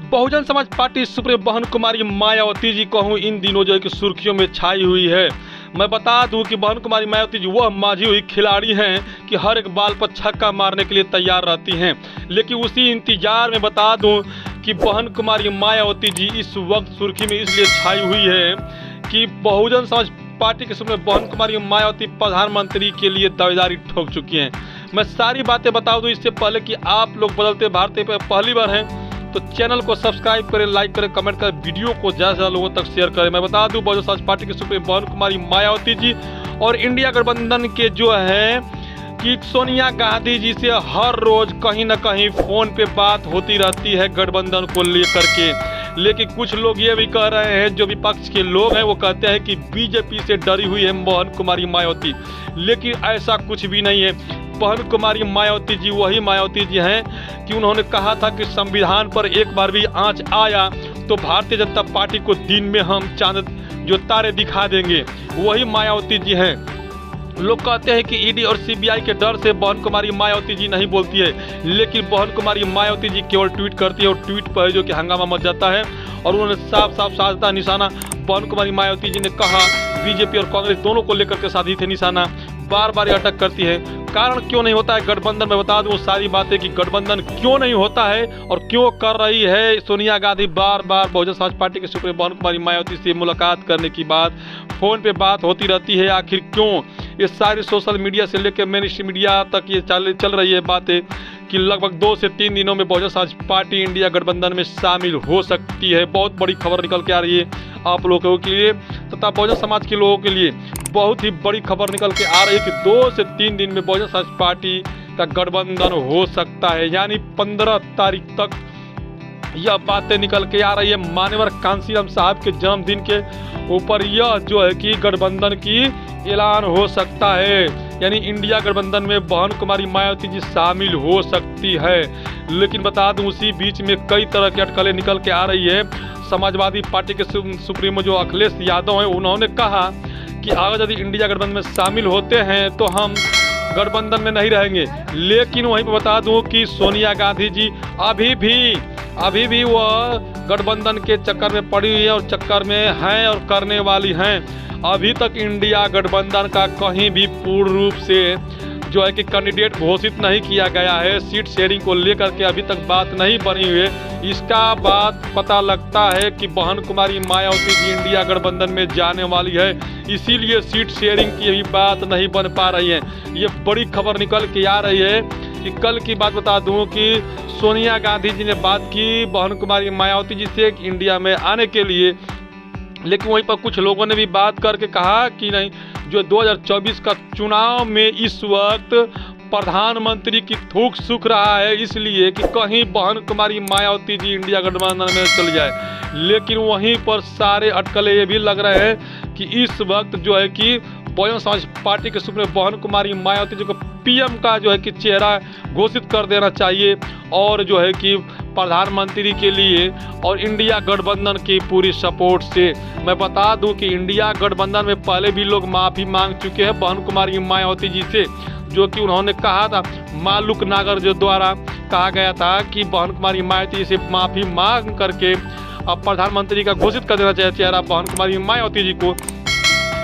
Bahujan Samaj party supremo बहन कुमारी मायावती जी कहूँ इन दिनों जो है कि सुर्खियों में छाई हुई है। मैं बता दूं कि बहन कुमारी मायावती जी वह माझी हुई खिलाड़ी हैं कि हर एक बाल पर छक्का मारने के लिए तैयार रहती हैं। लेकिन उसी इंतजार में बता दूं कि बहन कुमारी मायावती जी इस वक्त सुर्खी में इसलिए छाई हुई है कि बहुजन समाज पार्टी के सुप्रीमो बहन कुमारी मायावती प्रधानमंत्री के लिए दावेदारी ठोक चुकी हैं। मैं सारी बातें बता दूं इससे पहले कि आप लोग बदलते भारतीय पर पहली बार हैं तो चैनल को सब्सक्राइब करें, लाइक करें, कमेंट करें, वीडियो को ज़्यादा से ज़्यादा लोगों तक शेयर करें। मैं बता दूं बहुजन समाज पार्टी के सुप्रीमो बहन कुमारी मायावती जी और इंडिया गठबंधन के जो है कि सोनिया गांधी जी से हर रोज कहीं ना कहीं फोन पे बात होती रहती है गठबंधन को लेकर के। लेकिन कुछ लोग ये भी कह रहे हैं, जो विपक्ष के लोग हैं वो कहते हैं कि बीजेपी से डरी हुई है बहन कुमारी मायावती, लेकिन ऐसा कुछ भी नहीं है। बहन कुमारी मायावती जी वही मायावती जी हैं कि उन्होंने कहा था कि संविधान पर एक बार भी आंच आया तो भारतीय जनता पार्टी को दिन में हम चांद जो तारे दिखा देंगे, वही मायावती जी हैं। लोग कहते हैं कि ईडी और सीबीआई के डर से बहन कुमारी मायावती जी नहीं बोलती है, लेकिन बहन कुमारी मायावती जी केवल ट्वीट करती है और ट्वीट पर जो कि हंगामा मच जाता है। और उन्होंने साफ साफ साधता निशाना बहन कुमारी मायावती जी ने कहा बीजेपी और कांग्रेस दोनों को लेकर के साधी थे निशाना, बार बार अटक करती है। कारण क्यों नहीं होता है गठबंधन, मैं बता दूं सारी बातें कि गठबंधन क्यों नहीं होता है और क्यों कर रही है सोनिया गांधी बार बार बहुजन समाज पार्टी के सुप्रीमो बहन कुमारी मायावती से मुलाकात करने की बात, फोन पे बात होती रहती है। आखिर क्यों ये सारी सोशल मीडिया से लेकर मेन स्ट्रीम मीडिया तक ये चल रही है बातें कि लगभग 2 से 3 दिनों में बहुजन समाज पार्टी इंडिया गठबंधन में शामिल हो सकती है। बहुत बड़ी खबर निकल के आ रही है आप लोगों के लिए तथा बहुजन समाज के लोगों के लिए बहुत ही बड़ी खबर निकल के आ रही है कि 2 से 3 दिन में बहुजन समाज पार्टी का गठबंधन हो सकता है। यानी 15 तारीख तक यह बातें निकल के आ रही है। मान्यवर कांसीराम साहब के जन्मदिन के ऊपर यह जो है कि गठबंधन की ऐलान हो सकता है। यानी इंडिया गठबंधन में बहन कुमारी मायावती जी शामिल हो सकती है। लेकिन बता दूं उसी बीच में कई तरह की अटकलें निकल के आ रही है। समाजवादी पार्टी के सुप्रीमो जो अखिलेश यादव हैं उन्होंने कहा कि अगर यदि इंडिया गठबंधन में शामिल होते हैं तो हम गठबंधन में नहीं रहेंगे। लेकिन वहीं पर बता दूं कि सोनिया गांधी जी अभी भी वह गठबंधन के चक्कर में पड़ी हुई है और चक्कर में हैं और करने वाली हैं। अभी तक इंडिया गठबंधन का कहीं भी पूर्ण रूप से जो है कि कैंडिडेट घोषित नहीं किया गया है। सीट शेयरिंग को लेकर के अभी तक बात नहीं बनी हुई है। इसका बात पता लगता है कि बहन कुमारी मायावती जी इंडिया गठबंधन में जाने वाली है, इसीलिए सीट शेयरिंग की भी बात नहीं बन पा रही है। ये बड़ी खबर निकल के आ रही है कि कल की बात बता दूं कि सोनिया गांधी जी ने बात की बहन कुमारी मायावती जी से इंडिया में आने के लिए, लेकिन वहीं पर कुछ लोगों ने भी बात करके कहा कि नहीं, जो 2024 का चुनाव में इस वक्त प्रधानमंत्री की थूक सूख रहा है, इसलिए कि कहीं बहन कुमारी मायावती जी इंडिया गठबंधन में चल जाए। लेकिन वहीं पर सारे अटकलें ये भी लग रहे हैं कि इस वक्त जो है कि बहुजन समाज पार्टी के सुप्रीमो बहन कुमारी मायावती जी को पीएम का जो है कि चेहरा घोषित कर देना चाहिए और जो है कि प्रधानमंत्री के लिए और इंडिया गठबंधन की पूरी सपोर्ट से। मैं बता दूं कि इंडिया गठबंधन में पहले भी लोग माफ़ी मांग चुके हैं बहन कुमारी मायावती जी से, जो कि उन्होंने कहा था मालूक नागर जो द्वारा कहा गया था कि बहन कुमारी मायावती जी से माफ़ी मांग करके अब प्रधानमंत्री का घोषित कर देना चाहिए चेहरा बहन कुमारी मायावती जी को।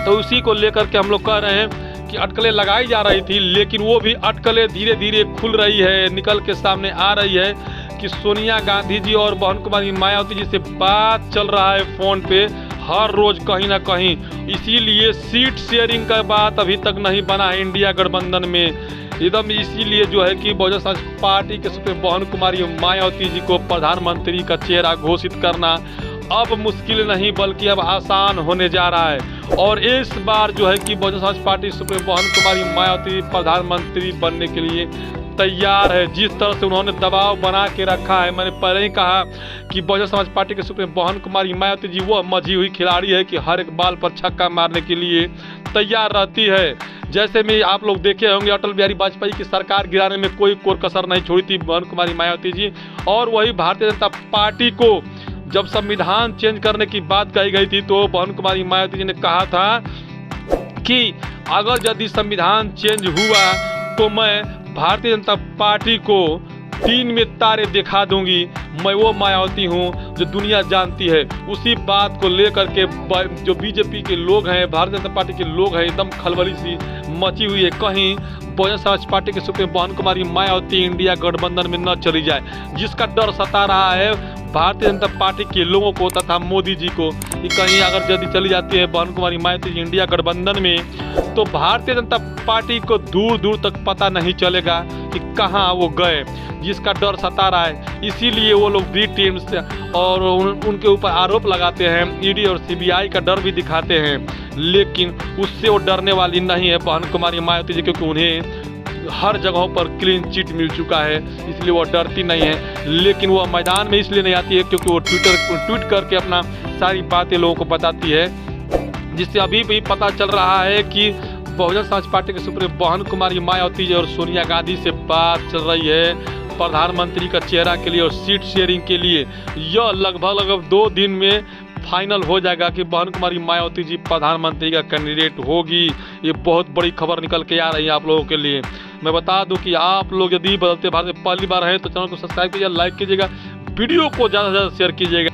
तो उसी को लेकर के हम लोग कह रहे हैं कि अटकलें लगाई जा रही थी, लेकिन वो भी अटकलें धीरे धीरे खुल रही है, निकल के सामने आ रही है कि सोनिया गांधी जी और बहन कुमारी मायावती जी से बात चल रहा है फ़ोन पे हर रोज कहीं ना कहीं। इसीलिए सीट शेयरिंग का बात अभी तक नहीं बना है इंडिया गठबंधन में एकदम। इसीलिए जो है कि बहुजन समाज पार्टी के सुप्रीमो बहन कुमारी मायावती जी को प्रधानमंत्री का चेहरा घोषित करना अब मुश्किल नहीं बल्कि अब आसान होने जा रहा है। और इस बार जो है कि बहुजन समाज पार्टी सुप्रीमो बहन कुमारी मायावती प्रधानमंत्री बनने के लिए तैयार है। जिस तरह से उन्होंने दबाव बना के रखा है, मैंने पहले ही कहा कि बहुजन समाज पार्टी के सुप्रीमो बहन कुमारी मायावती जी वह मजी हुई खिलाड़ी है कि हर एक बाल पर छक्का मारने के लिए तैयार रहती है। जैसे में आप लोग देखे होंगे अटल बिहारी वाजपेयी की सरकार गिराने में कोई कोर कसर नहीं छोड़ी थी बहन कुमारी मायावती जी। और वही भारतीय जनता पार्टी को जब संविधान चेंज करने की बात कही गई थी तो बहन कुमारी मायावती जी ने कहा था कि अगर यदि संविधान चेंज हुआ तो मैं भारतीय जनता पार्टी को दिन में तारे दिखा दूंगी। मैं वो मायावती हूँ जो दुनिया जानती है। उसी बात को लेकर के जो बीजेपी के लोग हैं, भारतीय जनता पार्टी के लोग हैं, एकदम खलबली सी मची हुई है। कहीं बहुजन समाज पार्टी के सुप्रीम बहन कुमारी मायावती इंडिया गठबंधन में न चली जाए, जिसका डर सता रहा है भारतीय जनता पार्टी के लोगों को तथा मोदी जी को कि कहीं अगर यदि चली जाती है बहन कुमारी मायावती इंडिया गठबंधन में तो भारतीय जनता पार्टी को दूर दूर तक पता नहीं चलेगा कि कहाँ वो गए, जिसका डर सता रहा है। इसीलिए वो लोग बी टीम्स और उनके ऊपर आरोप लगाते हैं, ईडी और सीबीआई का डर भी दिखाते हैं, लेकिन उससे वो डरने वाली नहीं है बहन कुमारी मायावती जी, क्योंकि उन्हें हर जगहों पर क्लीन चिट मिल चुका है, इसलिए वो डरती नहीं है। लेकिन वो मैदान में इसलिए नहीं आती है क्योंकि वो ट्वीट करके अपना सारी बातें लोगों को बताती है, जिससे अभी भी पता चल रहा है कि बहुजन समाज पार्टी के सुप्रीम बहन कुमारी मायावती जी और सोनिया गांधी से बात चल रही है प्रधानमंत्री का चेहरा के लिए और सीट शेयरिंग के लिए। यह लगभग 2 दिन में फाइनल हो जाएगा कि बहन कुमारी मायावती जी प्रधानमंत्री का कैंडिडेट होगी। ये बहुत बड़ी खबर निकल के आ रही है आप लोगों के लिए। मैं बता दूं कि आप लोग यदि बदलते भारत में पहली बार हैं तो चैनल को सब्सक्राइब कीजिएगा, लाइक कीजिएगा, वीडियो को ज़्यादा से ज़्यादा शेयर कीजिएगा।